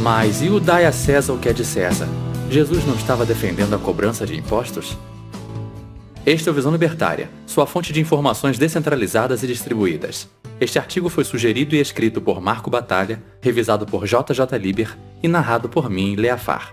Mas e o dai a César o que é de César? Jesus não estava defendendo a cobrança de impostos? Este é o Visão Libertária, sua fonte de informações descentralizadas e distribuídas. Este artigo foi sugerido e escrito por Marco Batalha, revisado por JJ Liber e narrado por mim, Leafar.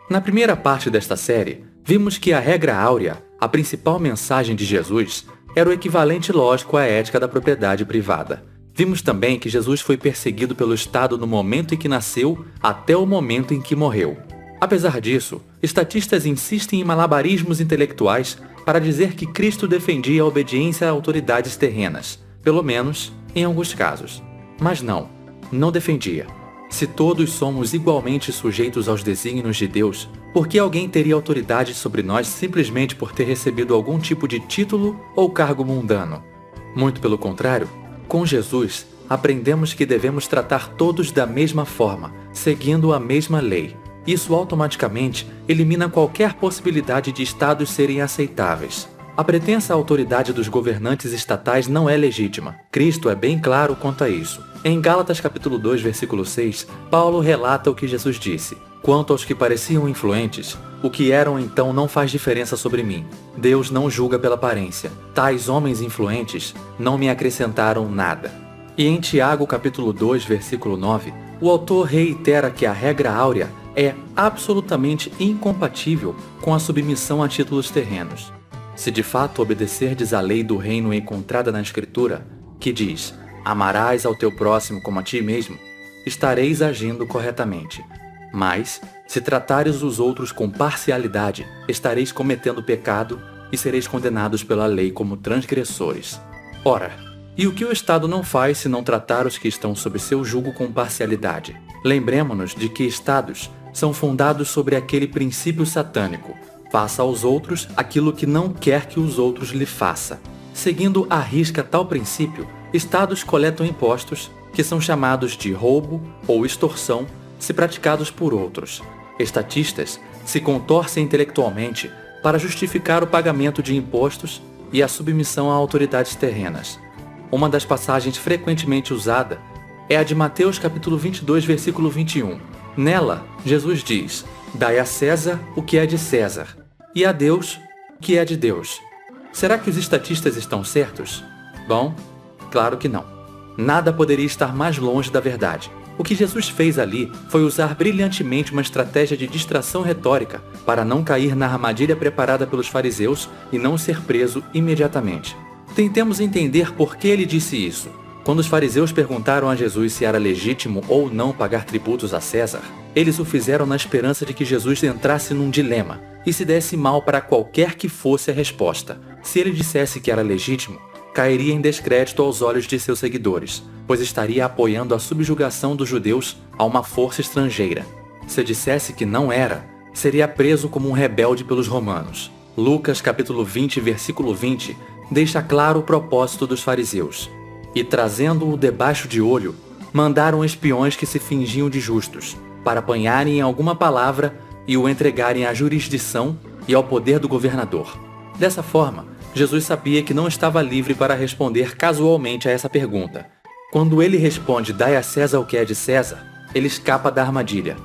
Na primeira parte desta série, vimos que a regra áurea, a principal mensagem de Jesus, era o equivalente lógico à ética da propriedade privada. Vimos também que Jesus foi perseguido pelo Estado no momento em que nasceu até o momento em que morreu. Apesar disso, estatistas insistem em malabarismos intelectuais para dizer que Cristo defendia a obediência a autoridades terrenas, pelo menos em alguns casos. Mas não defendia. Se todos somos igualmente sujeitos aos desígnios de Deus, por que alguém teria autoridade sobre nós simplesmente por ter recebido algum tipo de título ou cargo mundano? Muito pelo contrário, com Jesus, aprendemos que devemos tratar todos da mesma forma, seguindo a mesma lei. Isso automaticamente elimina qualquer possibilidade de estados serem aceitáveis. A pretensa autoridade dos governantes estatais não é legítima. Cristo é bem claro quanto a isso. Em Gálatas capítulo 2, versículo 6, Paulo relata o que Jesus disse: "Quanto aos que pareciam influentes, o que eram então não faz diferença sobre mim. Deus não julga pela aparência. Tais homens influentes não me acrescentaram nada." E em Tiago capítulo 2, versículo 9, o autor reitera que a regra áurea é absolutamente incompatível com a submissão a títulos terrenos. Se de fato obedecerdes à lei do reino encontrada na Escritura, que diz: "Amarás ao teu próximo como a ti mesmo", estareis agindo corretamente. Mas, se tratares os outros com parcialidade, estareis cometendo pecado e sereis condenados pela lei como transgressores. Ora, e o que o Estado não faz se não tratar os que estão sob seu jugo com parcialidade? Lembremo-nos de que Estados são fundados sobre aquele princípio satânico: faça aos outros aquilo que não quer que os outros lhe façam. Seguindo à risca tal princípio, Estados coletam impostos, que são chamados de roubo ou extorsão, se praticados por outros. Estatistas se contorcem intelectualmente para justificar o pagamento de impostos e a submissão a autoridades terrenas. Uma das passagens frequentemente usada é a de Mateus capítulo 22, versículo 21. Nela, Jesus diz: "Dai a César o que é de César, e a Deus o que é de Deus." Será que os estatistas estão certos? Bom, claro que não. Nada poderia estar mais longe da verdade. O que Jesus fez ali foi usar brilhantemente uma estratégia de distração retórica para não cair na armadilha preparada pelos fariseus e não ser preso imediatamente. Tentemos entender por que ele disse isso. Quando os fariseus perguntaram a Jesus se era legítimo ou não pagar tributos a César, eles o fizeram na esperança de que Jesus entrasse num dilema e se desse mal para qualquer que fosse a resposta. Se ele dissesse que era legítimo, cairia em descrédito aos olhos de seus seguidores, pois estaria apoiando a subjugação dos judeus a uma força estrangeira. Se dissesse que não era, seria preso como um rebelde pelos romanos. Lucas capítulo 20, versículo 20, deixa claro o propósito dos fariseus. E trazendo-o debaixo de olho, mandaram espiões que se fingiam de justos, para apanharem em alguma palavra e o entregarem à jurisdição e ao poder do governador. Dessa forma, Jesus sabia que não estava livre para responder casualmente a essa pergunta. Quando ele responde: "Dai a César o que é de César", ele escapa da armadilha.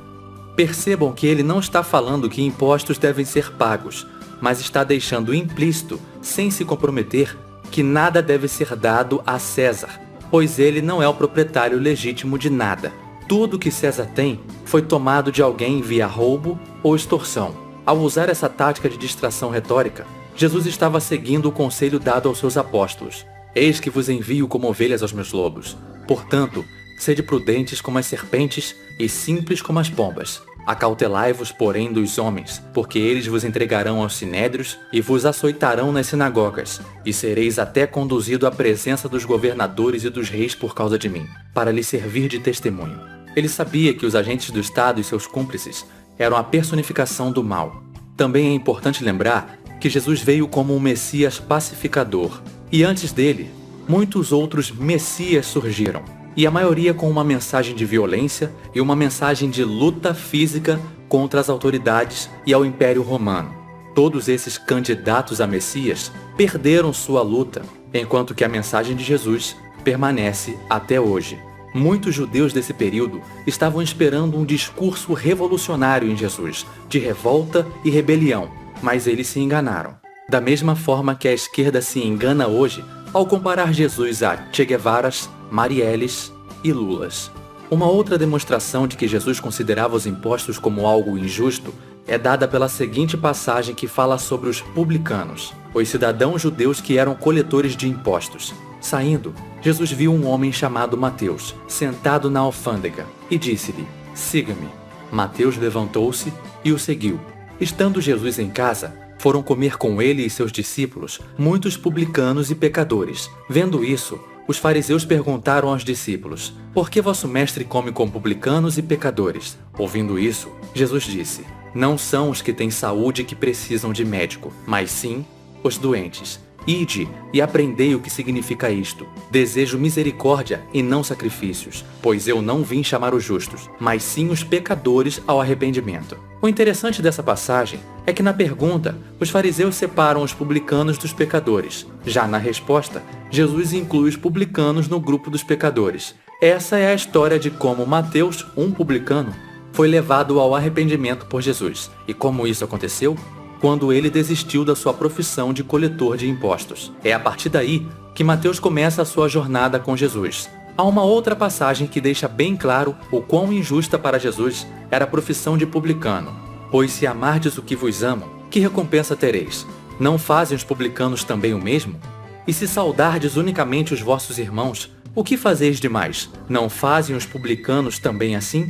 Percebam que ele não está falando que impostos devem ser pagos, mas está deixando implícito, sem se comprometer, que nada deve ser dado a César, pois ele não é o proprietário legítimo de nada. Tudo que César tem foi tomado de alguém via roubo ou extorsão. Ao usar essa tática de distração retórica, Jesus estava seguindo o conselho dado aos seus apóstolos: "Eis que vos envio como ovelhas aos meus lobos. Portanto, sede prudentes como as serpentes e simples como as pombas. Acautelai-vos, porém, dos homens, porque eles vos entregarão aos sinédrios e vos açoitarão nas sinagogas, e sereis até conduzido à presença dos governadores e dos reis por causa de mim, para lhes servir de testemunho." Ele sabia que os agentes do Estado e seus cúmplices eram a personificação do mal. Também é importante lembrar que Jesus veio como um Messias pacificador, e antes dele, muitos outros Messias surgiram, e a maioria com uma mensagem de violência e uma mensagem de luta física contra as autoridades e ao Império Romano. Todos esses candidatos a Messias perderam sua luta, enquanto que a mensagem de Jesus permanece até hoje. Muitos judeus desse período estavam esperando um discurso revolucionário em Jesus, de revolta e rebelião, mas eles se enganaram. Da mesma forma que a esquerda se engana hoje ao comparar Jesus a Che Guevaras, Marielles e Lulas. Uma outra demonstração de que Jesus considerava os impostos como algo injusto é dada pela seguinte passagem que fala sobre os publicanos, os cidadãos judeus que eram coletores de impostos. Saindo, Jesus viu um homem chamado Mateus, sentado na alfândega, e disse-lhe: "Siga-me." Mateus levantou-se e o seguiu. Estando Jesus em casa, foram comer com ele e seus discípulos muitos publicanos e pecadores. Vendo isso, os fariseus perguntaram aos discípulos: "Por que vosso mestre come com publicanos e pecadores?" Ouvindo isso, Jesus disse: "Não são os que têm saúde que precisam de médico, mas sim os doentes. Ide e aprendei o que significa isto. Desejo misericórdia e não sacrifícios, pois eu não vim chamar os justos, mas sim os pecadores ao arrependimento." O interessante dessa passagem é que na pergunta, os fariseus separam os publicanos dos pecadores. Já na resposta, Jesus inclui os publicanos no grupo dos pecadores. Essa é a história de como Mateus, um publicano, foi levado ao arrependimento por Jesus. E como isso aconteceu? Quando ele desistiu da sua profissão de coletor de impostos. É a partir daí que Mateus começa a sua jornada com Jesus. Há uma outra passagem que deixa bem claro o quão injusta para Jesus era a profissão de publicano. "Pois se amardes o que vos amam, que recompensa tereis? Não fazem os publicanos também o mesmo? E se saudardes unicamente os vossos irmãos, o que fazeis demais? Não fazem os publicanos também assim?"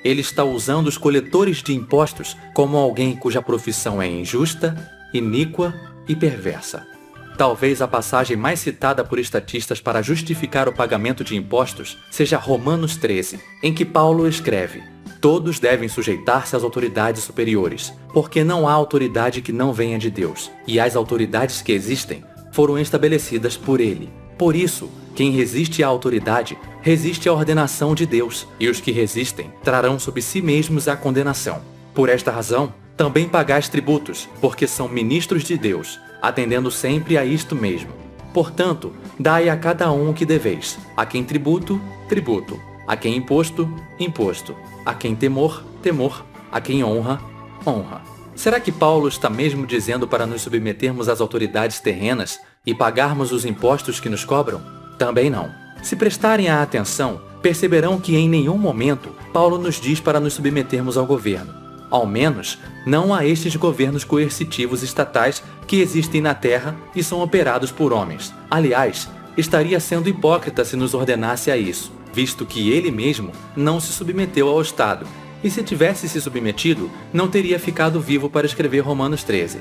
Ele está usando os coletores de impostos como alguém cuja profissão é injusta, iníqua e perversa. Talvez a passagem mais citada por estatistas para justificar o pagamento de impostos seja Romanos 13, em que Paulo escreve: "Todos devem sujeitar-se às autoridades superiores, porque não há autoridade que não venha de Deus, e as autoridades que existem foram estabelecidas por Ele. Por isso, quem resiste à autoridade, resiste à ordenação de Deus, e os que resistem trarão sobre si mesmos a condenação. Por esta razão, também pagais tributos, porque são ministros de Deus, atendendo sempre a isto mesmo. Portanto, dai a cada um o que deveis: a quem tributo, tributo; a quem imposto, imposto; a quem temor, temor; a quem honra, honra." Será que Paulo está mesmo dizendo para nos submetermos às autoridades terrenas e pagarmos os impostos que nos cobram? Também não. Se prestarem a atenção, perceberão que em nenhum momento Paulo nos diz para nos submetermos ao governo. Ao menos, não a estes governos coercitivos estatais que existem na terra e são operados por homens. Aliás, estaria sendo hipócrita se nos ordenasse a isso, visto que ele mesmo não se submeteu ao Estado. E se tivesse se submetido, não teria ficado vivo para escrever Romanos 13.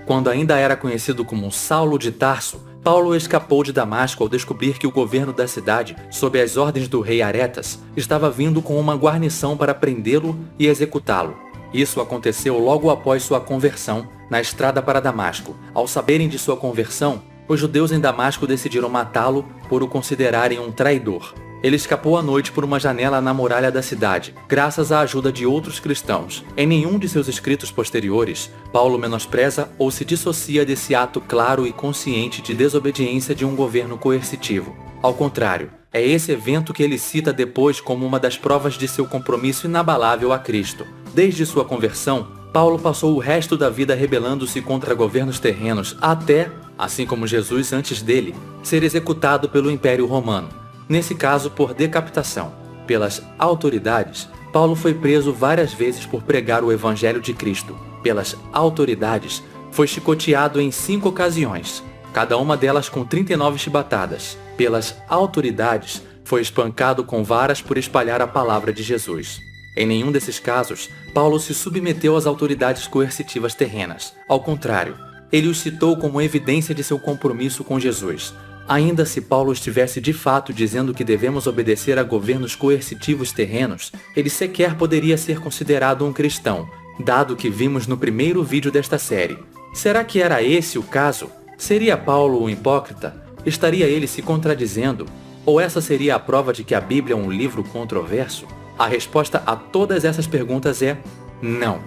Quando ainda era conhecido como Saulo de Tarso, Paulo escapou de Damasco ao descobrir que o governo da cidade, sob as ordens do rei Aretas, estava vindo com uma guarnição para prendê-lo e executá-lo. Isso aconteceu logo após sua conversão, na estrada para Damasco. Ao saberem de sua conversão, os judeus em Damasco decidiram matá-lo por o considerarem um traidor. Ele escapou à noite por uma janela na muralha da cidade, graças à ajuda de outros cristãos. Em nenhum de seus escritos posteriores, Paulo menospreza ou se dissocia desse ato claro e consciente de desobediência de um governo coercitivo. Ao contrário, é esse evento que ele cita depois como uma das provas de seu compromisso inabalável a Cristo. Desde sua conversão, Paulo passou o resto da vida rebelando-se contra governos terrenos até, assim como Jesus antes dele, ser executado pelo Império Romano. Nesse caso, por decapitação. Pelas autoridades, Paulo foi preso várias vezes por pregar o Evangelho de Cristo. Pelas autoridades, foi chicoteado em 5 ocasiões, cada uma delas com 39 chibatadas. Pelas autoridades, foi espancado com varas por espalhar a palavra de Jesus. Em nenhum desses casos, Paulo se submeteu às autoridades coercitivas terrenas. Ao contrário, ele os citou como evidência de seu compromisso com Jesus. Ainda se Paulo estivesse de fato dizendo que devemos obedecer a governos coercitivos terrenos, ele sequer poderia ser considerado um cristão, dado que vimos no primeiro vídeo desta série. Será que era esse o caso? Seria Paulo um hipócrita? Estaria ele se contradizendo? Ou essa seria a prova de que a Bíblia é um livro controverso? A resposta a todas essas perguntas é não.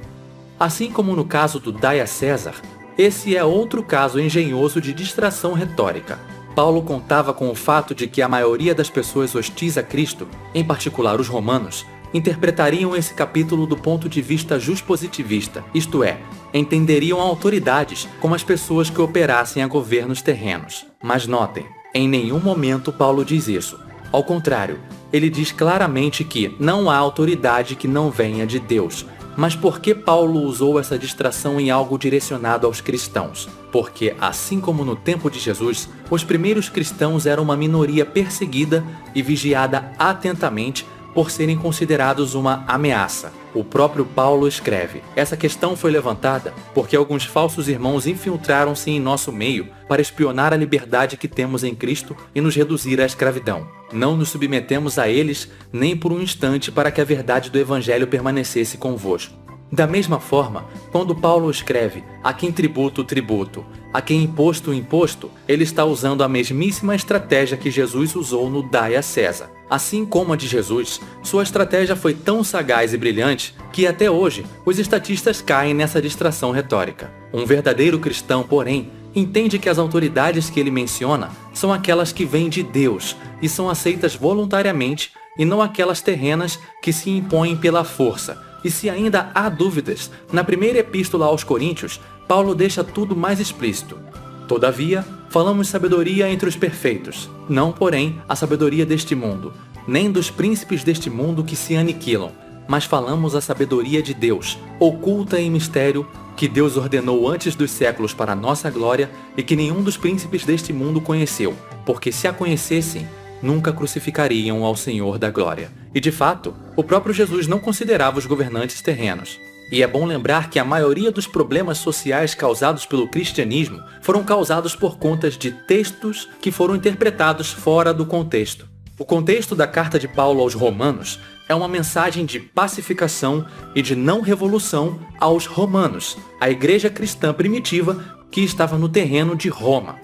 Assim como no caso do Dai a César, esse é outro caso engenhoso de distração retórica. Paulo contava com o fato de que a maioria das pessoas hostis a Cristo, em particular os romanos, interpretariam esse capítulo do ponto de vista juspositivista, isto é, entenderiam autoridades como as pessoas que operassem a governos terrenos. Mas notem, em nenhum momento Paulo diz isso. Ao contrário, ele diz claramente que não há autoridade que não venha de Deus. Mas por que Paulo usou essa distração em algo direcionado aos cristãos? Porque, assim como no tempo de Jesus, os primeiros cristãos eram uma minoria perseguida e vigiada atentamente por serem considerados uma ameaça. O próprio Paulo escreve: essa questão foi levantada porque alguns falsos irmãos infiltraram-se em nosso meio para espionar a liberdade que temos em Cristo e nos reduzir à escravidão. Não nos submetemos a eles nem por um instante para que a verdade do Evangelho permanecesse convosco. Da mesma forma, quando Paulo escreve: a quem tributo, tributo, a quem imposto, imposto, ele está usando a mesmíssima estratégia que Jesus usou no Dai a César. Assim como a de Jesus, sua estratégia foi tão sagaz e brilhante que até hoje os estatistas caem nessa distração retórica. Um verdadeiro cristão, porém, entende que as autoridades que ele menciona são aquelas que vêm de Deus e são aceitas voluntariamente e não aquelas terrenas que se impõem pela força. E se ainda há dúvidas, na primeira epístola aos Coríntios, Paulo deixa tudo mais explícito. Todavia, falamos sabedoria entre os perfeitos, não, porém, a sabedoria deste mundo, nem dos príncipes deste mundo que se aniquilam, mas falamos a sabedoria de Deus, oculta em mistério, que Deus ordenou antes dos séculos para a nossa glória e que nenhum dos príncipes deste mundo conheceu, porque se a conhecessem, nunca crucificariam ao Senhor da glória. E de fato, o próprio Jesus não considerava os governantes terrenos. E é bom lembrar que a maioria dos problemas sociais causados pelo cristianismo foram causados por conta de textos que foram interpretados fora do contexto. O contexto da carta de Paulo aos Romanos é uma mensagem de pacificação e de não revolução aos romanos, a igreja cristã primitiva que estava no terreno de Roma.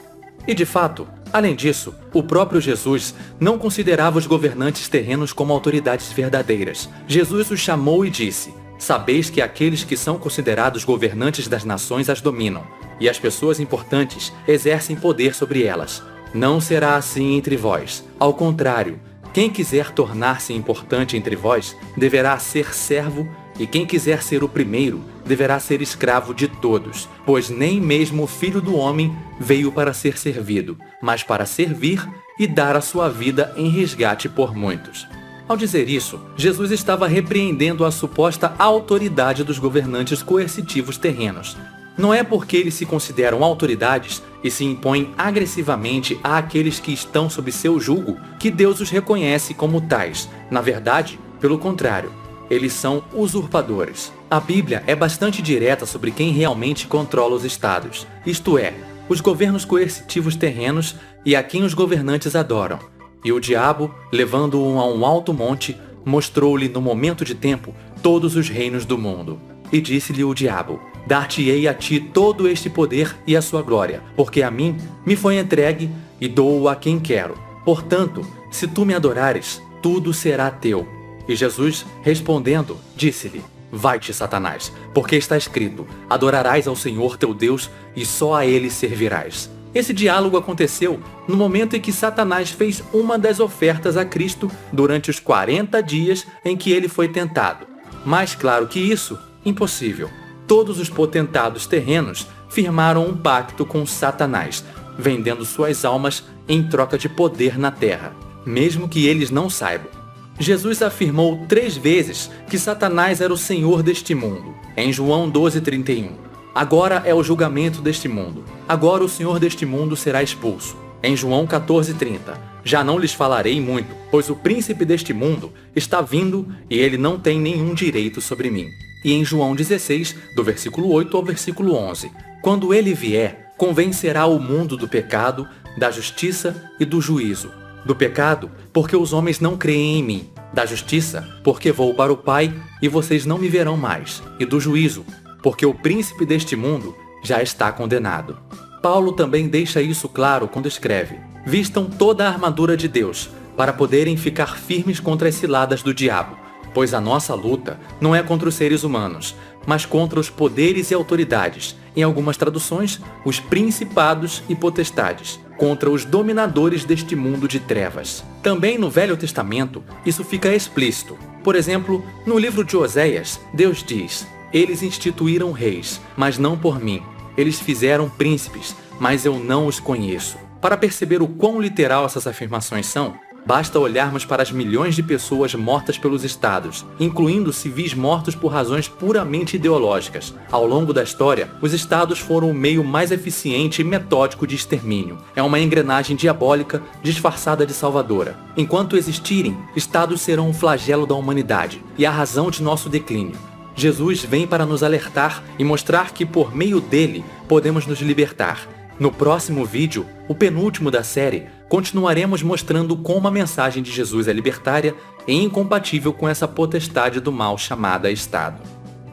E de fato, além disso, o próprio Jesus não considerava os governantes terrenos como autoridades verdadeiras. Jesus os chamou e disse: sabeis que aqueles que são considerados governantes das nações as dominam, e as pessoas importantes exercem poder sobre elas. Não será assim entre vós. Ao contrário, quem quiser tornar-se importante entre vós deverá ser servo, e quem quiser ser o primeiro deverá ser escravo de todos, pois nem mesmo o Filho do Homem veio para ser servido, mas para servir e dar a sua vida em resgate por muitos. Ao dizer isso, Jesus estava repreendendo a suposta autoridade dos governantes coercitivos terrenos. Não é porque eles se consideram autoridades e se impõem agressivamente àqueles que estão sob seu jugo que Deus os reconhece como tais. Na verdade, pelo contrário, eles são usurpadores. A Bíblia é bastante direta sobre quem realmente controla os estados, isto é, os governos coercitivos terrenos e a quem os governantes adoram. E o diabo, levando-o a um alto monte, mostrou-lhe no momento de tempo todos os reinos do mundo. E disse-lhe o diabo: dar-te-ei a ti todo este poder e a sua glória, porque a mim me foi entregue e dou-o a quem quero. Portanto, se tu me adorares, tudo será teu. E Jesus, respondendo, disse-lhe: vai-te, Satanás, porque está escrito: adorarás ao Senhor teu Deus e só a ele servirás. Esse diálogo aconteceu no momento em que Satanás fez uma das ofertas a Cristo durante os 40 dias em que ele foi tentado. Mais claro que isso, impossível. Todos os potentados terrenos firmaram um pacto com Satanás, vendendo suas almas em troca de poder na terra, mesmo que eles não saibam. Jesus afirmou 3 vezes que Satanás era o senhor deste mundo, em João 12:31. Agora é o julgamento deste mundo. Agora o senhor deste mundo será expulso. Em João 14:30. Já não lhes falarei muito, pois o príncipe deste mundo está vindo e ele não tem nenhum direito sobre mim. E em João 16, do versículo 8 ao versículo 11. Quando ele vier, convencerá o mundo do pecado, da justiça e do juízo. Do pecado, porque os homens não creem em mim. Da justiça, porque vou para o Pai e vocês não me verão mais. E do juízo, porque o príncipe deste mundo já está condenado. Paulo também deixa isso claro quando escreve: vistam toda a armadura de Deus, para poderem ficar firmes contra as ciladas do diabo, pois a nossa luta não é contra os seres humanos, mas contra os poderes e autoridades, em algumas traduções, os principados e potestades. contra os dominadores deste mundo de trevas. Também no Velho Testamento, isso fica explícito. Por exemplo, no livro de Oséias, Deus diz: "Eles instituíram reis, mas não por mim. Eles fizeram príncipes, mas eu não os conheço." Para perceber o quão literal essas afirmações são, basta olharmos para as milhões de pessoas mortas pelos estados, incluindo civis mortos por razões puramente ideológicas. Ao longo da história, os estados foram o meio mais eficiente e metódico de extermínio. É uma engrenagem diabólica disfarçada de salvadora. Enquanto existirem, estados serão um flagelo da humanidade e a razão de nosso declínio. Jesus vem para nos alertar e mostrar que por meio dele podemos nos libertar. No próximo vídeo, o penúltimo da série, continuaremos mostrando como a mensagem de Jesus é libertária e incompatível com essa potestade do mal chamada Estado.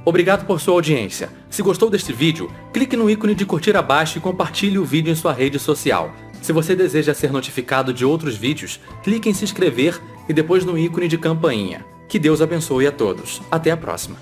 Obrigado por sua audiência. Se gostou deste vídeo, clique no ícone de curtir abaixo e compartilhe o vídeo em sua rede social. Se você deseja ser notificado de outros vídeos, clique em se inscrever e depois no ícone de campainha. Que Deus abençoe a todos. Até a próxima.